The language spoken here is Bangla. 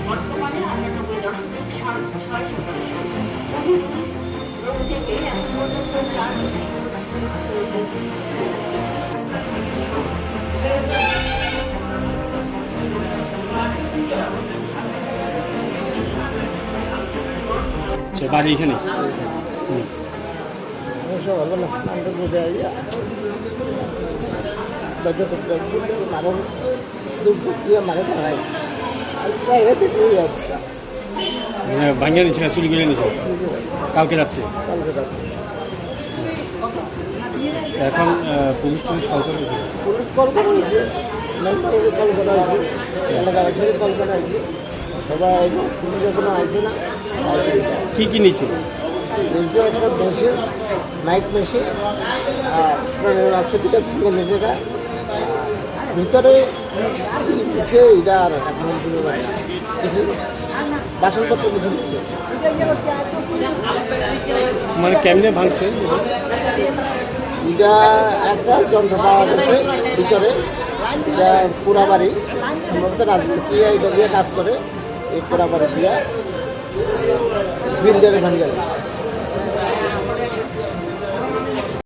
বর্তমানে 98.6% থেকে এখন পর্যন্ত 4 বাড়ি এখানে সকালবেলা স্নান করে আইয়া মারা দুপুর মারা খাই ভাঙিয়ে নিয়েছিল চুরি করে নিয়েছিল কালকে রাত্রে এখন পুলিশ টুলিশ কল করে পুলিশ কল করা হয়েছে কল করা হয়েছে এলাকাবাসী কল করা হয়েছে সবাই পুলিশ এখনো আইছে না কী কী নিয়েছে নিচে একটা মেশিন নাইট মেশিন আর 100 টাকা কিনে নিজেরা ভিতরে দিচ্ছে এটা আর এখন কিছু বাসনপত্র কিছু দিচ্ছে মানে কেমনে ভাঙছে এটা একটা যন্ত্র পাওয়া গেছে ভিতরে এটা পোড়া বাড়ি সম্ভবত রাজমিস্ত্রি এটা দিয়ে কাজ করে এই পোড়া বাড়ি দিয়ে বিল্ডারে ভাঙে